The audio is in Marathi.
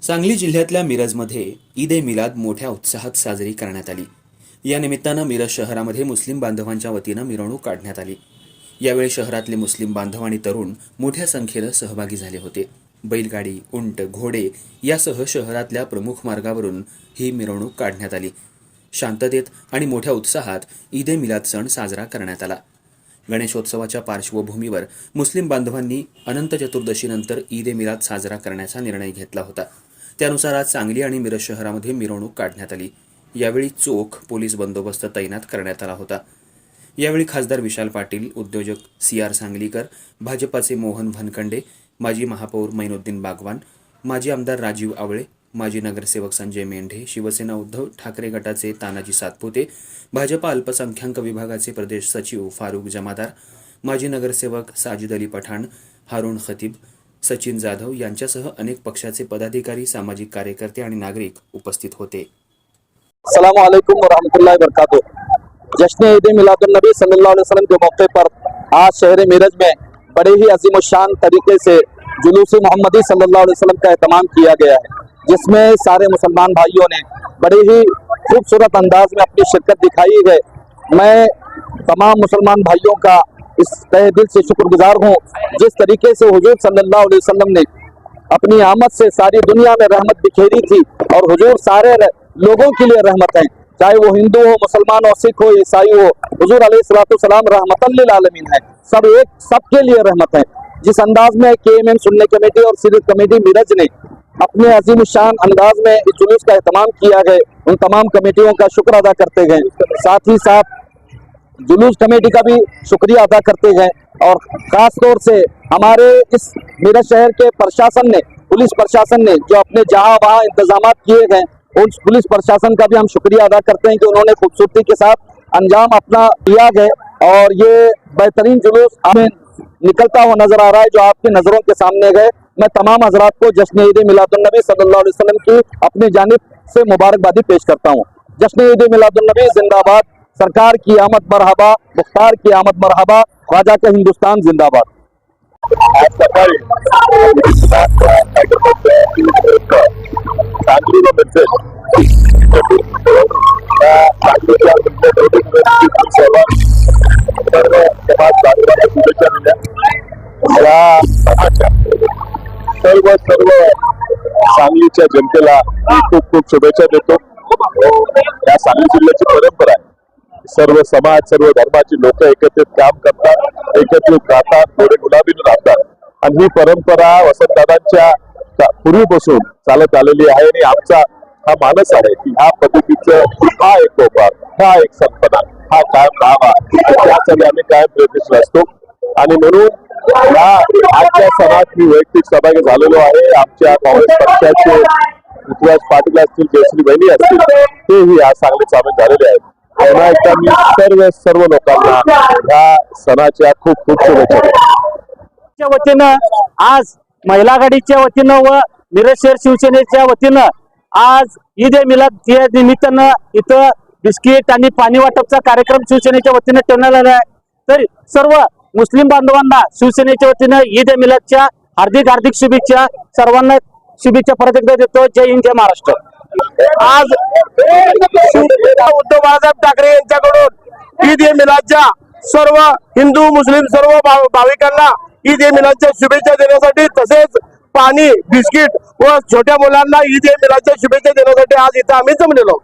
सांगली जिल्ह्यातल्या मिरजमध्ये ईद ए मिलाद मोठ्या उत्साहात साजरी करण्यात आली। या निमित्तानं मिरज शहरामध्ये मुस्लिम बांधवांच्या वतीनं मिरवणूक काढण्यात आली। यावेळी शहरातले मुस्लिम बांधव आणि तरुण मोठ्या संख्येनं सहभागी झाले होते। बैलगाडी, उंट, घोडे यासह शहरातल्या प्रमुख मार्गावरून ही मिरवणूक काढण्यात आली। शांततेत आणि मोठ्या उत्साहात ईद ए मिलाद सण साजरा करण्यात आला। गणेशोत्सवाच्या पार्श्वभूमीवर मुस्लिम बांधवांनी अनंत चतुर्दशीनंतर ईद ए मिलाद साजरा करण्याचा निर्णय घेतला होता। त्यानुसार आज सांगली आणि मिरज शहरामध्ये मिरवणूक काढण्यात आली। यावेळी चोख पोलीस बंदोबस्त तैनात करण्यात आला होता। यावेळी खासदार विशाल पाटील, उद्योजक CR सांगलीकर, भाजपाचे मोहन भनकंडे, माजी महापौर मैनुद्दीन बागवान, माजी आमदार राजीव आवळे, माजी नगरसेवक संजय मेंढे, शिवसेना उद्धव ठाकरे गटाचे तानाजी सातपुते, भाजपा अल्पसंख्याक विभागाचे प्रदेश सचिव फारुख जमादार, माजी नगरसेवक साजिद अली पठाण, हारून खतीब, सचिन जाधव यांच्यासह अनेक पक्षाचे पदाधिकारी, सामाजिक कार्यकर्ते आणि नागरिक उपस्थित होते। अस्सलाम वालेकुम व रहमतुल्लाहि व बरकातुहू। जश्न ईद मिलादुन नबी सल्लल्लाहु अलैहि वसल्लम के मौके पर आज शहर मिरज में बड़े ही अजीम शान तरीके से जुलूस मोहम्मदी सल्लल्लाहु अलैहि वसल्लम का एहतमाम किया गया है, जिसमें सारे मुसलमान भाइयों ने बड़े ही खूबसूरत अंदाज में अपनी शिरकत दिखाई है। मैं तमाम मुसलमान भाइयों का इस तहे दिल से शुक्रगुजार हूँ, जिस तरीके से हुजूर सल्लल्लाहु अलैहि वसल्लम ने अपनी आमद से सारी दुनिया में रहमत बिखेरी थी, और हुजूर सारे लोगों के लिए रहमत है, चाहे वो हिंदू हो, मुसलमान हो, सिख हो, ईसाई हो। हुजूर अलैहिस्सलाम रहमतन लिल आलमीन है, सबके लिए रहमत है। जिस अंदाज में KMM सुन्नी कमेटी और सीरत कमेटी मिरज ने अपने अजीम शान अंदाज में इस जुलूस का एहतमाम किया है, उन तमाम कमेटियों का शुक्र अदा करते हैं। साथ ही साथ जुलूस कमेटी का भी शुक्रिया अदा करते हैं, और खास तौर से हमारे इस मिरज शहर के प्रशासन ने, पुलिस प्रशासन ने जो अपने जहां वहां इंतजाम किए गए, उस पुलिस प्रशासन का भी हम शुक्रिया अदा करते हैं कि उन्होंने खूबसूरती के साथ अंजाम अपना दिया है, और ये बेहतरीन जुलूस हमें निकलता हुआ नजर आ रहा है जो आपकी नजरों के सामने गए। मैं तमाम हजरात को जश्न ईद मिलादुन नबी सल्लल्लाहु अलैहि वसल्लम की अपनी जानिब से मुबारकबादी पेश करता हूँ। जश्न ईद मिलादुन नबी जिंदाबाद, सरकार की आमद मरहबा, मुख्तार की आमद मरहबा, ख्वाजा का हिंदुस्तान जिंदाबाद। सर्व सांगलीच्या जनतेला मी खूप खूप शुभेच्छा देतो। या सांगली जिल्ह्याची परंपरा आहे, सर्व समाज, सर्व धर्माची लोक एकत्रित काम करतात, एकत्रित राहतात, थोडे गुलाबीने राहतात, आणि ही परंपरा वसंतदादांच्या पूर्वीपासून चालत आलेली आहे। आणि आमचा हा मानस आहे की ह्या पद्धतीचं हा एक कोपा, हा एक संपदा, हा कायम राहावा, यासाठी आम्ही कायम प्रयत्नशील असतो। आणि म्हणून या आजच्या सणात मी वैयक्तिक सहभागी झालेलो आहे। आमच्या काँग्रेस पक्षाचे पृथ्वीराज पाटील असतील, जयश्री बहिणी असतील, तेही आज सांगलीत सामील झालेले आहेत। पुन्हा एकदा मी सर्व लोकांना या सणाच्या खूप खूप शुभेच्छा देतो। वतीनं आज महिला आघाडीच्या वतीनं व मिरज शहर शिवसेनेच्या वतीनं आज ईद ए मिलाद या निमित्तानं इथं बिस्किट आणि पाणी वाटपचा कार्यक्रम शिवसेनेच्या वतीनं ठेवण्यात आला आहे। तर सर्व मुस्लिम बांधवांना शिवसेनेच्या वतीनं ईद ए मिलादच्या हार्दिक हार्दिक शुभेच्छा, सर्वांना शुभेच्छा परत एकदा देतो। जय हिंद, जय महाराष्ट्र। आज उद्धव बाळासाहेब ठाकरे यांच्याकडून ईद ए मिलादच्या सर्व हिंदू मुस्लिम सर्व भाविकांना ईद ए मिलादच्या शुभेच्छा देण्यासाठी, तसेच पाणी, बिस्किट व छोट्या मुलांना ईद ए मिलादच्या शुभेच्छा देण्यासाठी आज इथं आम्ही जमलेलो।